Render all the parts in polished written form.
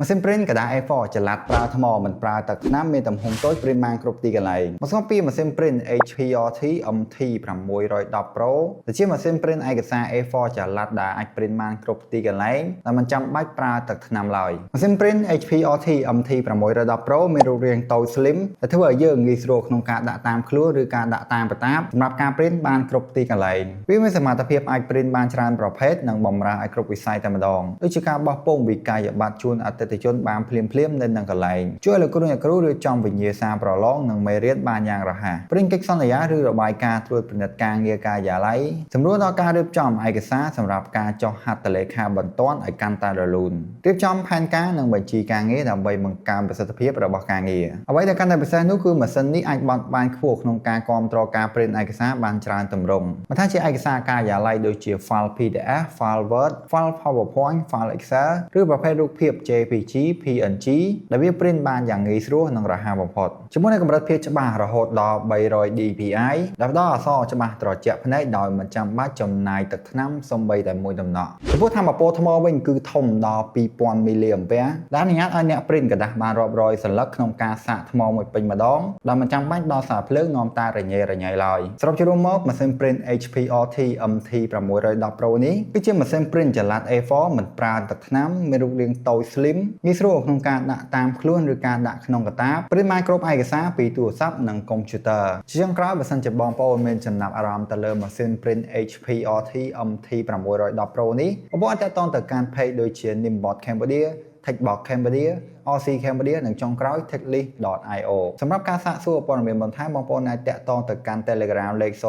ម៉ាស៊ីនព្រីនกระดาษ A4 ចល័តប្រើថ្មមិនប្រើទឹកថ្នាំមានទំហំតូចព្រីនបានគ្រប់ទីកន្លែងមកស្គាល់ពីម៉ាស៊ីនព្រីន HPRT MT610 Pro ដែលជាម៉ាស៊ីនព្រីនឯកសារ A4 ចល័តដែលអាចព្រីនបានគ្រប់ទីកន្លែងដែលមិនចាំបាច់ប្រើទឹកថ្នាំឡើយម៉ាស៊ីនព្រីន HPRT MT610 Pro មានរូបរាងតូច slim ដែលធ្វើឲ្យយើងងាយស្រួលក្នុងការដាក់តាមខ្លួនឬការដាក់តាមប្រតាបសម្រាប់ការព្រីនបានគ្រប់ទីកន្លែងវាមានសមត្ថភាពអាចព្រីនបានច្រើនប្រភេទនិងបម្រើឲ្យគ្រប់វិស័យតែម្ដងដូចជាការបោះពុម្ពវិក័យប័ត្រជូនអតិថិជនបានភ្លាមនៅនឹងកន្លែងជួយឲ្យលោកគ្រូរៀបចំវិញ្ញាសាប្រឡងនិងមេរៀនបានយ៉ាងរហ័សព្រីនកិច្ចសន្យាឬរបាយការណ៍ត្រួតពិនិត្យការងារការិយាល័យសម្រួលដល់ការរៀបចំឯកសារសម្រាប់ការចុះហត្ថលេខាបន្ទាន់ឲ្យកាន់តែរលូនរៀបចំផែនការនិងបញ្ជីការងារដើម្បីបង្កើនប្រសិទ្ធភាពរបស់ការងារអ្វីដែលកាន់តែពិសេសនោះគឺម៉ាស៊ីននេះអាចបត់បែនខ្ពស់ក្នុងការគ្រប់គ្រងការព្រីនឯកសារបានច្រើនទម្រង់មិនថាជាឯកសារការិយាល័យដូចជា file PDF, file Word, file PowerPoint, file Excel ឬប្រភេទរូបភាព JPG, PNG ដែលវាព្រីនបានយ៉ាងងាយស្រួលនិងរហ័សបំផុតជាមួយនឹងកម្រិតភាពច្បាស់រហូតដល់ 300 dpi ដែលផ្ដល់អក្សរច្បាស់ត្រជាក់ភ្នែកដោយមិនចាំបាច់ចំណាយទឹកថ្នាំសូម្បីតែមួយដំណក់ចំពោះថាមពលថ្មវិញគឺធំដល់ 2000 មីលីអាំពែដែលអនុញ្ញាតឲ្យអ្នកព្រីនกระดาษបានរាប់រយសន្លឹកក្នុងការសាកថ្មមួយពេញម្ដងដែលមិនចាំបាច់ដល់សារភ្លើងនាំតែរញ៉េរញ៉ៃឡើយសរុបជារួមមកម៉ាស៊ីនព្រីន HPRT MT610 Pro នេះគឺជាម៉ាស៊ីនព្រីនចល័ត A4 មិនប្រើទឹកថ្នាំមានរូបរាងតូច slim ងាយស្រួលក្នុងការដាក់តាមខ្លួនឬការដាក់ក្នុងកាតាបព្រីនបានគ្រប់ឯកសារពីទូរស័ព្ទនិងកុំព្យូទ័រជាចុងក្រោយបើសិនជាបងប្អូនមានចំណាប់អារម្មណ៍ទៅលើម៉ាស៊ីនព្រីន HPRT MT610 Pro នេះបងប្អូនអាចទាក់ទងទៅកាន់ page ដូចជា Nimbot Cambodia, Techbox Cambodia, RC Cambodia និងចុងក្រោយ techlist.io សម្រាប់ការសាកសួរព័ត៌មានបន្ថែមបងប្អូនអាចទាក់ទងទៅកាន់ Telegram លេខ086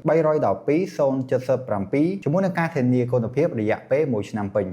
312 077ជាមួយនឹងការធានាគុណភាពរយៈពេល1ឆ្នាំពេញ